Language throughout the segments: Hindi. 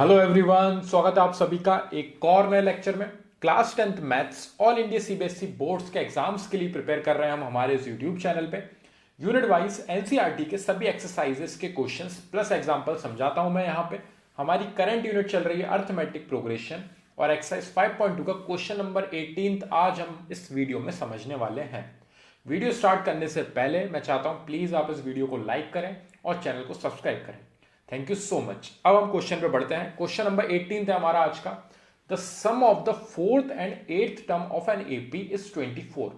हेलो एवरीवन, स्वागत है आप सभी का एक और नए लेक्चर में। Class 10th maths all India CBSE boards के एग्जाम्स के लिए प्रिपेयर कर रहे हैं हम हमारे इस यूट्यूब चैनल पे। यूनिट वाइज एनसीईआरटी के सभी एक्सरसाइजेस के क्वेश्चंस प्लस एग्जांपल समझाता हूं मैं यहाँ पे। हमारी करंट यूनिट चल रही है अर्थमेटिक प्रोग्रेशन और एक्सरसाइज 5.2 का क्वेश्चन नंबर 18 आज हम इस वीडियो में समझने वाले हैं। वीडियो स्टार्ट करने से पहले मैं चाहता हूं प्लीज आप इस वीडियो को लाइक करें और चैनल को सब्सक्राइब करें। Thank you so much. अब हम क्वेश्चन पे बढ़ते हैं। क्वेश्चन नंबर 18 है हमारा आज का। The sum of the fourth and eighth term of an AP is 24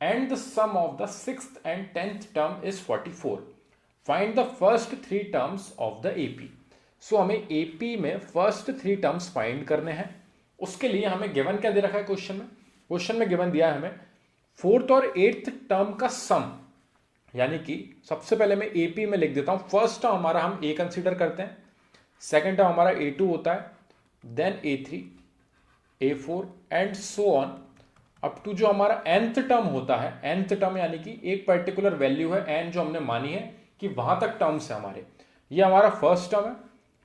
and the sum of the sixth and 10th term is 44। Find the first three terms of the AP. So हमें एपी में फर्स्ट थ्री टर्म्स फाइंड करने हैं। उसके लिए हमें गिवन क्या दे रखा है क्वेश्चन में गिवन दिया है हमें फोर्थ और एट्थ टर्म का सम, यानी कि सबसे पहले मैं एपी में लिख देता हूं। फर्स्ट टर्म हमारा हम ए कंसीडर करते हैं, सेकंड टर्म हमारा ए2 होता है, then A3, A4 and so on up to जो हमारा nth टर्म होता है। nth टर्म यानी कि एक पर्टिकुलर वैल्यू है n जो हमने मानी है कि वहां तक टर्म्स है हमारे। ये हमारा फर्स्ट टर्म है,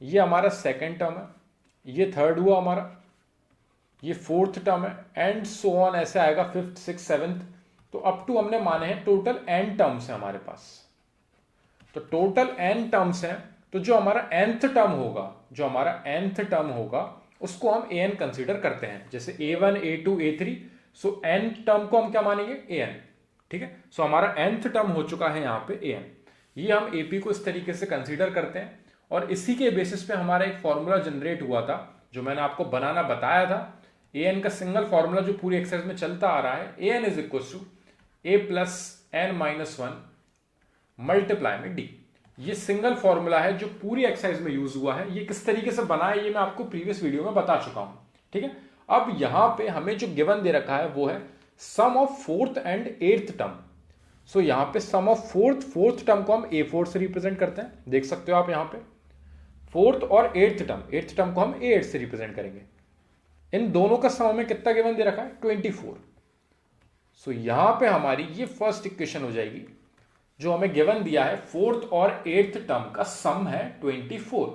ये हमारा सेकेंड टर्म है, ये थर्ड हुआ हमारा, ये फोर्थ टर्म है एंड सो ऑन ऐसे आएगा फिफ्थ सिक्स सेवेंथ। तो अप टू हमने माने हैं टोटल n टर्म्स है हमारे पास। तो टोटल n टर्म्स हैं, तो जो हमारा nth टर्म होगा उसको हम an कंसीडर करते हैं। जैसे a1 a2 a3, सो n टर्म को हम क्या मानेंगे an। ठीक है, सो हमारा nth टर्म हो चुका है यहाँ पे an। ये हम AP को इस तरीके से कंसीडर करते हैं और इसी के बेसिस पे हमारा एक फॉर्मूला जनरेट हुआ था जो मैंने आपको बनाना बताया था। an का सिंगल फॉर्मूला जो पूरी एक्सरसाइज में चलता आ रहा है, an is equal to a plus n minus one multiply में d। ये सिंगल फॉर्मूला है जो पूरी एक्सरसाइज में यूज हुआ है। ये किस तरीके से बना है ये मैं आपको प्रीवियस वीडियो में बता चुका हूं। ठीक है, अब यहां पे हमें जो गिवन दे रखा है वो है sum of fourth and eighth term. So यहां पे सम ऑफ फोर्थ टर्म को हम a4 से रिप्रेजेंट करते हैं, देख सकते हो आप यहां पे। फोर्थ और एट्थ टर्म को हम a8 से रिप्रेजेंट करेंगे। इन दोनों का सम में कितना गिवन दे रखा है 24। सो यहां पे हमारी ये फर्स्ट इक्वेशन हो जाएगी। जो हमें गिवन दिया है फोर्थ और एट्थ टर्म का सम है 24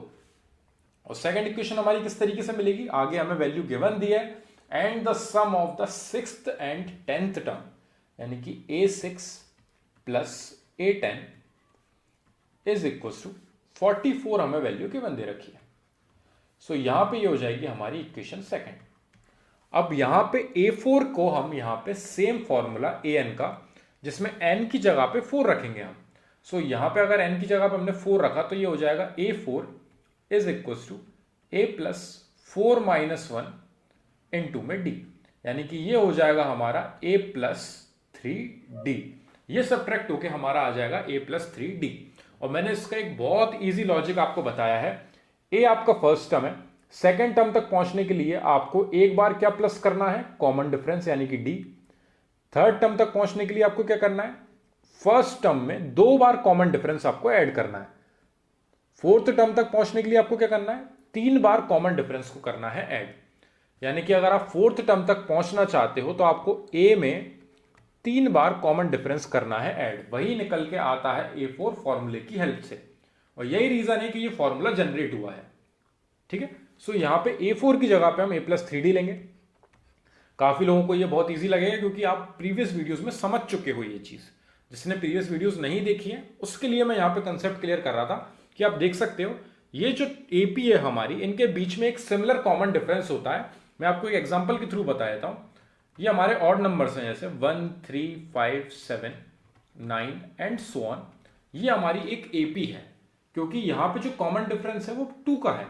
और सेकंड इक्वेशन हमारी किस तरीके से मिलेगी, आगे हमें वैल्यू गिवन दी है and the sum of the sixth and 10th term, यानी कि a6 plus a10 is equal to 44 हमें वैल्यू गिवन दे रखी है। सो यहां पे ये हो जाएगी हमारी इक्वेशन सेकंड। अब यहां पे a4 को हम यहां पे सेम फॉर्मूला an का, जिसमें n की जगह पे 4 रखेंगे हम। सो यहां पे अगर n की जगह पे हमने 4 रखा तो ये हो जाएगा a4 is equal to a plus 4 minus one into में d, यानी कि ये हो जाएगा हमारा a प्लस 3d। ये सब्ट्रैक्ट होके हमारा आ जाएगा a प्लस 3d। और मैंने इसका एक बहुत ईजी लॉजिक आपको बताया है। a आपका फर्स्ट टर्म है, सेकेंड टर्म तक पहुंचने के लिए आपको एक बार क्या प्लस करना है, कॉमन डिफरेंस यानी कि d। थर्ड टर्म तक पहुंचने के लिए आपको क्या करना है, फर्स्ट टर्म में 2 बार कॉमन डिफरेंस आपको ऐड करना है। फोर्थ टर्म तक पहुंचने के लिए आपको क्या करना है, 3 बार कॉमन डिफरेंस को करना है ऐड। यानी कि अगर आप फोर्थ टर्म तक पहुंचना चाहते हो तो आपको a में 3 बार कॉमन डिफरेंस करना है ऐड। वही निकल के आता है a4 फॉर्मूले की हेल्प से और यही रीजन है कि ये फॉर्मूला जनरेट हुआ है। ठीक है, सो यहां पे a4 की जगह पे हम a प्लस 3d लेंगे। काफी लोगों को ये बहुत इजी लगेगा क्योंकि आप प्रीवियस वीडियोस में समझ चुके हो ये चीज। जिसने प्रीवियस वीडियोस नहीं देखी है उसके लिए मैं यहाँ पे कंसेप्ट क्लियर कर रहा था कि आप देख सकते हो ये जो एपी है हमारी, इनके बीच में एक सिमिलर कॉमन डिफरेंस होता है। मैं आपको एक एग्जाम्पल के थ्रू बता देता हूं। ये हमारे ऑड नंबर्स हैं जैसे 1 3 5 7 9 एंड सो ऑन। ये हमारी एक एपी है क्योंकि यहां पे जो कॉमन डिफरेंस है वो 2 का है।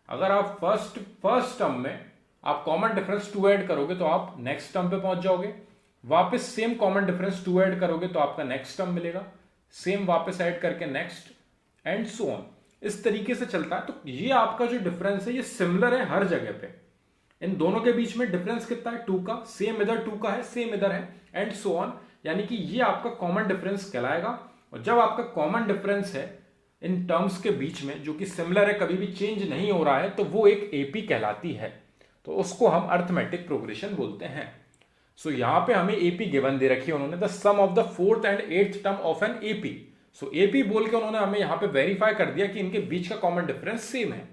अगर आप फर्स्ट टर्म में आप कॉमन डिफरेंस 2 ऐड करोगे तो आप नेक्स्ट टर्म पे पहुंच जाओगे। वापस सेम कॉमन डिफरेंस 2 ऐड करोगे तो आपका नेक्स्ट टर्म मिलेगा, सेम वापस ऐड करके नेक्स्ट एंड सो ऑन। इस तरीके से चलता है। तो ये आपका जो डिफरेंस है ये सिमिलर है हर जगह पे। इन दोनों के बीच में डिफरेंस कितना है 2 का, सेम इधर 2 का है, सेम इधर है एंड सो ऑन। यानी कि ये आपका कॉमन डिफरेंस कहलाएगा। और जब आपका कॉमन डिफरेंस है इन टर्म्स के बीच में जो कि सिमिलर है, कभी भी चेंज नहीं हो रहा है, तो वो एक एपी कहलाती है। तो उसको हम अर्थमेटिक प्रोग्रेशन बोलते हैं। सो यहां पे हमें एपी गिवन दे रखी है उन्होंने, the sum of the fourth and eighth term of an AP. So AP बोल के उन्होंने हमें यहां पे वेरीफाई कर दिया कि इनके बीच का कॉमन डिफरेंस सेम है।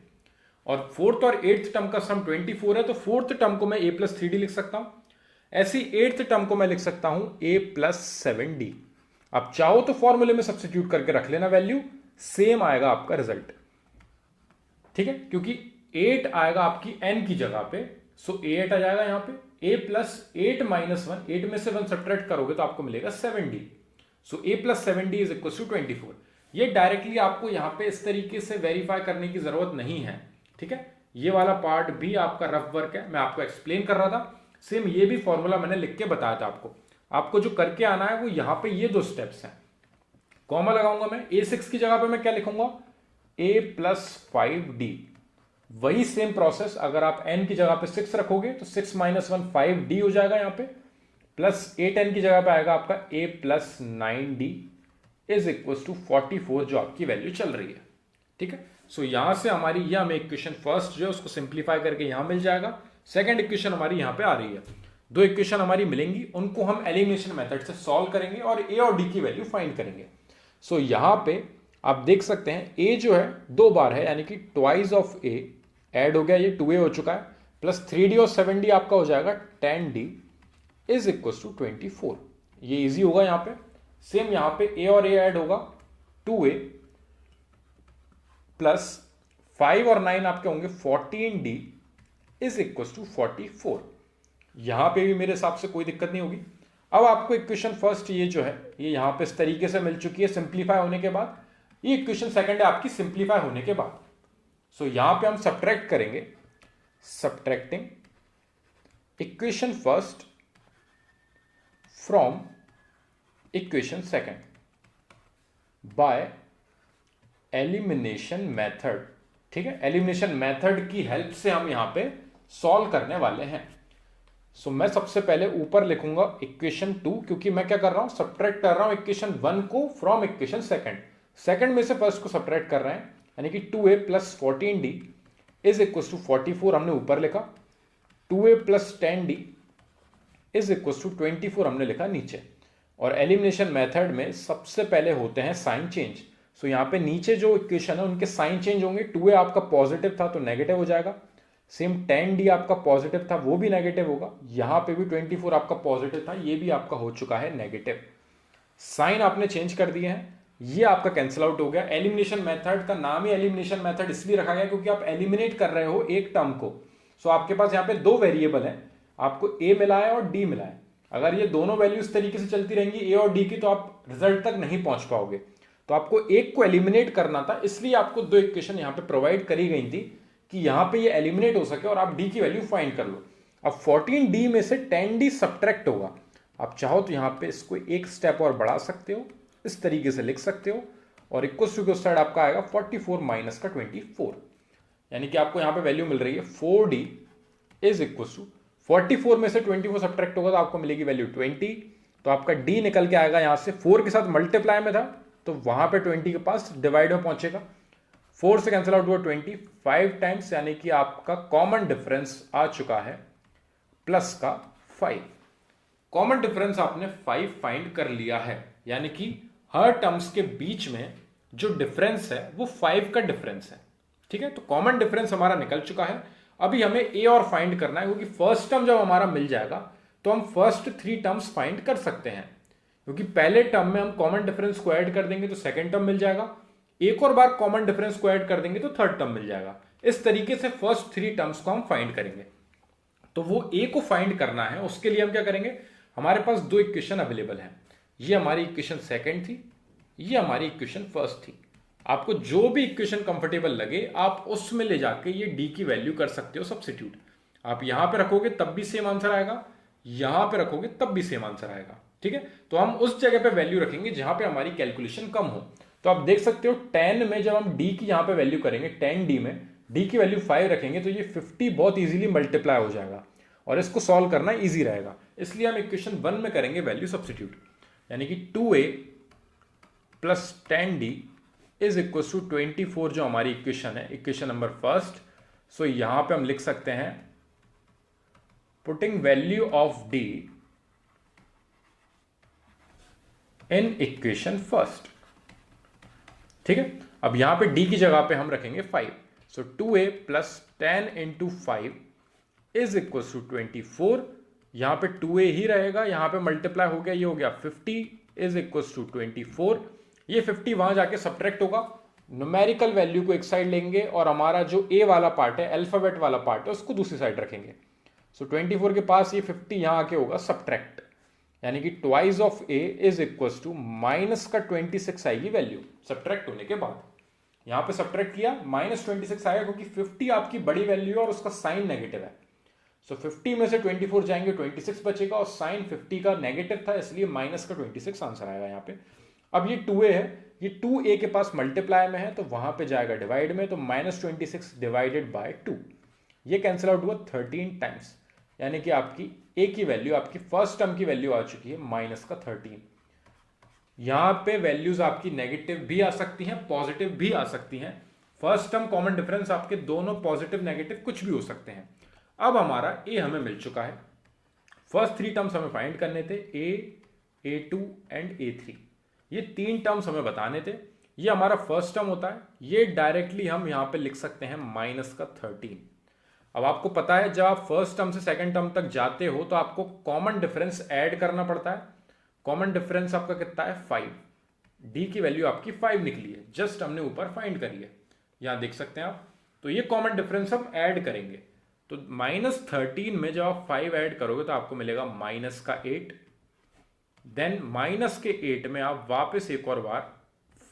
और फोर्थ और एट्थ टर्म का सम 24 है, तो फोर्थ टर्म को मैं a प्लस 3d लिख सकता हूं। ऐसी एट्थ टर्म को मैं लिख सकता हूं a प्लस 7d। आप चाहो तो फॉर्मूले में सब्स्टिट्यूट करके रख लेना वैल्यू, सेम आएगा आपका रिजल्ट। ठीक है, क्योंकि 8 आएगा आपकी n की जगह पे, सो 8 आ जाएगा यहां पे। a प्लस 8 माइनस 1, 8 में से 1 सब्ट्रैक्ट करोगे तो आपको मिलेगा 7d। So a plus 7d is equal to 24। ये डायरेक्टली आपको यहां पे इस तरीके से वेरीफाई करने की जरूरत नहीं है। ठीक है, ये वाला पार्ट भी आपका रफ वर्क है, मैं आपको एक्सप्लेन कर रहा था। सेम ये भी फॉर्मूला मैंने लिख के बताया था आपको। आपको जो करके आना है वो यहां पे ये 2 स्टेप्स हैं। कॉमा लगाऊंगा मैं, a6 की जगह पे मैं क्या लिखूंगा, a प्लस 5d। वही सेम प्रोसेस अगर आप n की जगह पे 6 रखोगे तो 6 माइनस 1 5d हो जाएगा यहां पे, प्लस 8n की जगह पे आएगा आपका a plus 9d is equal to 44, जो आपकी वैल्यू चल रही है। ठीक है, सो यहां से हमारी ये हमें इक्वेशन फर्स्ट जो है उसको सिंप्लीफाई करके यहां मिल जाएगा। सेकंड इक्वेशन हमारी यहां पे आ रही है। 2 इक्वेशन हमारी मिलेंगी, उनको हम एलिमिनेशन मेथड से सॉल्व करेंगे और a और d की वैल्यू फाइंड करेंगे। सो यहां पे आप देख सकते हैं a जो है 2 बार है, यानी कि ट्वाइस ऑफ a ऐड हो गया, ये 2a हो चुका है, प्लस 3d और 7d आपका हो जाएगा 10d इज इक्वल टू 24। ये इजी होगा यहां पे। सेम यहां पे a और a ऐड होगा, 2a प्लस 5 और 9 आपके होंगे 14d इज इक्वल टू 44। यहां पे भी मेरे हिसाब से कोई दिक्कत नहीं होगी। अब आपको इक्वेशन फर्स्ट ये जो है ये यहां पे इस तरीके से मिल चुकी है सिंप्लीफाई होने के बाद। ये इक्वेशन सेकंड है आपकी सिंप्लीफाई होने के बाद। सो यहां पे हम सब्ट्रैक्ट करेंगे, subtracting equation first from equation second by elimination method. ठीक है, एलिमिनेशन मेथड की हेल्प से हम यहां पे सॉल्व करने वाले हैं। सो मैं सबसे पहले ऊपर लिखूंगा इक्वेशन 2, क्योंकि मैं क्या कर रहा हूं, सब्ट्रैक्ट कर रहा हूं इक्वेशन 1 को फ्रॉम इक्वेशन सेकंड में से फर्स्ट को सब्ट्रैक्ट कर रहे हैं, यानी कि 2a plus 14d is equal to 44 हमने ऊपर लिखा, 2a plus 10d is equal to 24 हमने लिखा नीचे। और एलिमिनेशन मेथड में सबसे पहले होते हैं साइन चेंज। सो यहां पे नीचे जो इक्वेशन है उनके साइन चेंज होंगे। 2a आपका पॉजिटिव था तो नेगेटिव हो जाएगा, सेम 10d आपका पॉजिटिव था वो भी नेगेटिव होगा, यहां पे भी 24 आपका पॉजिटिव था ये भी आपका हो चुका है नेगेटिव। साइन आपने चेंज कर दिए हैं, ये आपका कैंसिल आउट हो गया। एलिमिनेशन मेथड का नाम ही एलिमिनेशन मेथड इसलिए रखा गया क्योंकि आप एलिमिनेट कर रहे हो एक टर्म को। सो आपके पास यहाँ पे 2 वेरिएबल है, आपको a मिला है और d मिला है। अगर ये दोनों वैल्यू इस तरीके से चलती रहेंगी a और d की, तो आप रिजल्ट तक नहीं पहुंच पाओगे। तो आपको एक को एलिमिनेट करना था, इसलिए आपको 2 इक्वेशन यहाँ पे प्रोवाइड करी गई थी कि यहां पे ये एलिमिनेट हो सके और आप d की वैल्यू फाइंड कर लो। अब 14d में से 10d सब्ट्रैक्ट होगा। आप चाहो तो यहां पे इसको एक स्टेप और बढ़ा सकते हो, इस तरीके से लिख सकते हो, और इक्वल टू के साइड आपका आएगा 44 माइनस का 24, यानी कि आपको यहां पे वैल्यू मिल रही है 4d इज इक्वल टू 44 में से 24 सब्ट्रैक्ट होगा तो आपको मिलेगी वैल्यू 20। तो आपका d निकल के आएगा यहां से, 4 के साथ मल्टीप्लाई में था तो वहां पे 20 के पास डिवाइड में पहुंचेगा, 4 से कैंसिल आउट हुआ 25 टाइम्स, यानी कि आपका कॉमन डिफरेंस आ चुका है प्लस का 5। कॉमन डिफरेंस आपने 5 फाइंड कर लिया है, यानी कि हर टर्म्स के बीच में जो डिफरेंस है वो 5 का डिफरेंस है। ठीक है, तो कॉमन डिफरेंस हमारा निकल चुका है। अभी हमें a और फाइंड करना है, क्योंकि फर्स्ट टर्म जब हमारा मिल जाएगा तो हम फर्स्ट 3 टर्म्स फाइंड कर सकते हैं, क्योंकि पहले टर्म में हम कॉमन डिफरेंस को ऐड कर देंगे तो सेकंड टर्म मिल जाएगा, एक और बार कॉमन डिफरेंस को ऐड कर देंगे तो थर्ड टर्म मिल जाएगा। इस तरीके से फर्स्ट 3 टर्म्स को हम फाइंड करेंगे। तो वो a को फाइंड करना है, उसके लिए हम क्या करेंगे, हमारे पास 2 इक्वेशन अवेलेबल हैं। ये हमारी इक्वेशन सेकंड थी, ये हमारी इक्वेशन फर्स्ट थी। आपको जो भी इक्वेशन कंफर्टेबल लगे आप उसमें ले जाके ये d की वैल्यू कर सकते हो सब्स्टिट्यूट। आप यहां पे रखोगे तब भी सेम आंसर आएगा, यहां पे रखोगे तब भी सेम आंसर आएगा। ठीक है, तो हम उस जगह पे वैल्यू रखेंगे जहां पे हमारी कैलकुलेशन कम हो। तो आप देख सकते हो 10 में जब हम d की यहां पे वैल्यू करेंगे, 10d में d की वैल्यू 5 रखेंगे तो ये 50 बहुत इजीली मल्टीप्लाई हो जाएगा और इसको सॉल्व करना इजी रहेगा। इसलिए हम इक्वेशन 1 में करेंगे वैल्यू सब्स्टिट्यूट, यानी कि 2a plus 10d is equal to 24 जो हमारी इक्वेशन है, इक्वेशन नंबर फर्स्ट। सो यहां पे हम लिख सकते हैं putting value of d in equation first. ठीक है, अब यहां पे d की जगह पे हम रखेंगे 5। So 2a plus 10 into 5 is equal to 24। यहां पे 2a ही रहेगा, यहां पे मल्टीप्लाई हो गया, ये हो गया 50 इज इक्वल टू 24। ये 50 वहां जाके सब्ट्रैक्ट होगा, न्यूमेरिकल वैल्यू को एक साइड लेंगे और हमारा जो a वाला पार्ट है, अल्फाबेट वाला पार्ट है, उसको दूसरी साइड रखेंगे। सो 24 के पास ये 50 यहां आके होगा सब्ट्रैक्ट, यानी कि twice of a is equal to minus का 26 आएगी वैल्यू सब्ट्रैक्ट होने के बाद। यहां पे सब्ट्रैक्ट किया, माइनस 26 आएगा क्योंकि 50 आपकी बड़ी वैल्यू है और उसका साइन नेगेटिव है। सो 50 में से 24 जाएंगे, 26 बचेगा और साइन 50 का नेगेटिव था, इसलिए माइनस का 26 आंसर आएगा यहाँ पे। अब ये 2a है, ये 2a के पास मल्टीप्लाई में है तो वहां पे जाएगा डिवाइड में, तो माइनस 26 डिवाइडेड बाय 2, ये कैंसिल आउट हुआ 13 टाइम्स, यानी कि आपकी a की वैल्यू, आपकी फर्स्ट टर्म की वैल्यू आ चुकी है माइनस का 13। यहां पे वैल्यूज आपकी नेगेटिव भी आ सकती हैं, पॉजिटिव भी आ सकती हैं। फर्स्ट टर्म कॉमन डिफरेंस आपके दोनों पॉजिटिव नेगेटिव कुछ भी हो सकते हैं। अब हमारा a हमें मिल चुका है, फर्स्ट 3 टर्म्स हमें फाइंड करने थे, a, a2 एंड a3। ये 3 टर्म्स हमें बताने थे। ये हमारा फर्स्ट टर्म होता है, ये डायरेक्टली हम यहां पे लिख सकते हैं माइनस का 13। अब आपको पता है जब आप फर्स्ट टर्म से सेकंड टर्म तक जाते हो तो आपको कॉमन डिफरेंस ऐड करना पड़ता है। कॉमन डिफरेंस आपका कितना है 5, d की वैल्यू आपकी 5 निकली है, जस्ट हमने ऊपर फाइंड करी है, यहां देख सकते हैं आप। तो ये कॉमन डिफरेंस हम ऐड करेंगे, तो माइनस 13 में जब आप 5 ऐड करोगे तो आपको मिलेगा माइनस का 8, देन माइनस के 8 में आप वापस एक और बार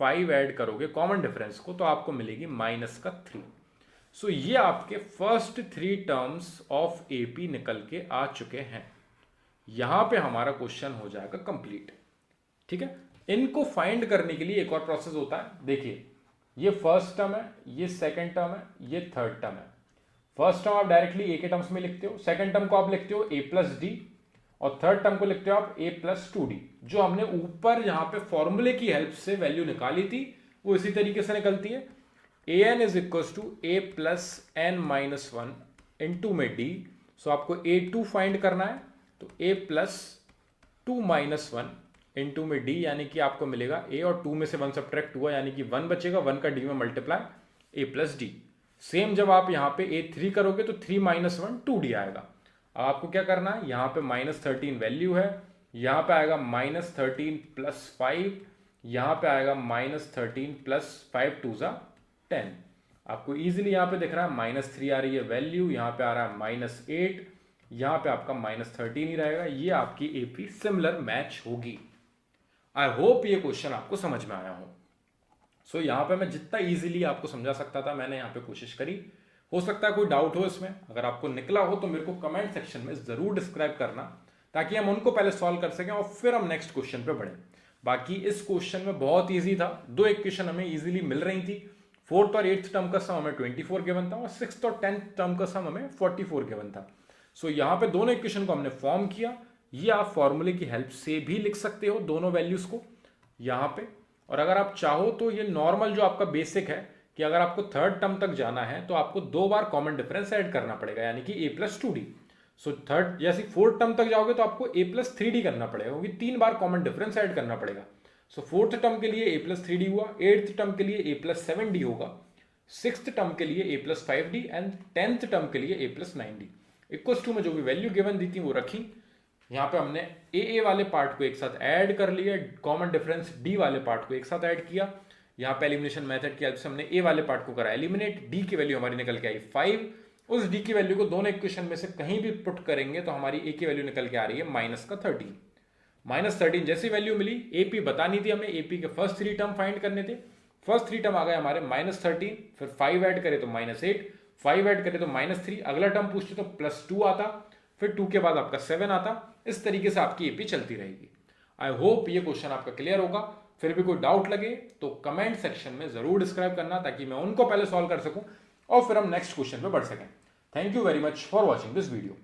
5 ऐड करोगे कॉमन डिफरेंस को, तो आपको मिलेगी माइनस का 3। सो ये आपके फर्स्ट 3 टर्म्स ऑफ एपी निकल के आ चुके हैं। यहां पे हमारा क्वेश्चन हो जाएगा कंप्लीट। ठीक है, इनको फाइंड करने के लिए एक और प्रोसेस होता है। देखिए, ये फर्स्ट टर्म है, ये सेकंड टर्म है, ये थर्ड टर्म है। फर्स्ट टर्म आप डायरेक्टली ए के टर्म्स में लिखते हो, सेकंड टर्म को आप लिखते हो a प्लस डी, और थर्ड टर्म को लिखते हो आप a प्लस 2d। जो हमने ऊपर यहां पे फॉर्मूले की हेल्प से वैल्यू निकाली थी वो इसी तरीके से निकलती है, an is equal to a plus n minus 1 into में d। सो आपको a2 फाइंड करना है, तो a प्लस 2 माइनस 1 इंटू में d, यानी कि आपको मिलेगा a और 2 में से 1 सब्ट्रैक्ट हुआ, यानी कि 1 बचेगा, 1 का d में multiply a plus D. Same जब आप यहां पे a3 करोगे तो 3 माइनस 1 2d आएगा। अब आपको क्या करना है, यहां पे माइनस 13 वैल्यू है, यहां पे आएगा माइनस 13 प्लस 5, यहां पे आएगा माइनस 13 प्लस 5 2 जा 10। आपको इजीली यहां पे दिख रहा है माइनस 3 आ रही है वैल्यू, यहां पे आ रहा है माइनस 8, यहां पे आपका माइनस 13 ही रहेगा। ये आपकी एपी सिमिलर मैच होगी। आई होप ये क्वेश्चन आपको समझ में आया हो। सो यहां पे मैं जितना इजीली आपको समझा सकता था मैंने यहां पे कोशिश करी। हो सकता है कोई डाउट हो इसमें, अगर आपको निकला हो तो मेरे को कमेंट सेक्शन में जरूर डिस्क्राइब करना, ताकि हम उनको पहले सॉल्व कर सकें और फिर हम नेक्स्ट क्वेश्चन पे बढ़ें। बाकी इस क्वेश्चन में बहुत ईजी था, 2 इक्वेशन हमें इजीली मिल रही थी। 4th और 8th टर्म का सम हमें 24 गिवन था और 6th और 10th टर्म का सम हमें 44 गिवन था। सो यहाँ पे दोनों इक्वेशन को हमने फॉर्म किया। ये आप फॉर्मूले की हेल्प से भी लिख सकते हो दोनों वैल्यूज को यहाँ पे, और अगर आप चाहो तो ये नॉर्मल जो आपका बेसिक है कि अगर आपको थर्ड टर्म तक जाना है तो आपको 2 बार कॉमन डिफरेंस ऐड करना पड़ेगा, यानी कि a plus 2d। So third जैसे 4th टर्म तक जाओगे तो आपको a प्लस 3d करना पड़ेगा, क्योंकि 3 बार कॉमन डिफरेंस ऐड करना पड़ेगा। सो 4th टर्म के लिए a प्लस 3d हुआ, 8th टर्म के लिए a प्लस 7d होगा, 6th टर्म के लिए a plus 5d and 10th term के लिए a plus 9d। Equals to में जो भी वैल्यू गिवन दी थी वो रखी। यहाँ पे हमने a वाले पार्ट को एक साथ ऐड कर लिया, कॉमन डिफरेंस d वाले पार्ट को एक साथ ऐड किया। यहाँ पे एलिमिनेशन मेथड की हेल्प से हमने a वाले पार्ट को करा एलिमिनेट, d की वैल्यू हमारी निकल के आई 5। उस d की वैल्यू को दोनों इक्वेशन में से कहीं भी पुट करेंगे तो हमारी a की वैल्यू निकल के आ रही है माइनस का 13। माइनस 13 जैसी वैल्यू मिली, AP बतानी थी हमें, AP के फर्स्ट 3 टर्म फाइंड करने थे। फर्स्ट 3 टर्म आ गए हमारे माइनस 13, फिर 5 ऐड करे तो माइनस 8, 5 ऐड करे तो माइनस 3, अगला टर्म पूछते तो प्लस 2 आता, फिर 2 के बाद आपका 7 आता। इस तरीके से आपकी एपी चलती रहेगी। आई होप ये क्वेश्चन आपका क्लियर होगा। फिर भी कोई डाउट लगे तो कमेंट सेक्शन में जरूर डिस्क्राइब करना, ताकि मैं उनको पहले सॉल्व कर सकूं और फिर हम नेक्स्ट क्वेश्चन पे बढ़ सकें। Thank you very much for watching this video.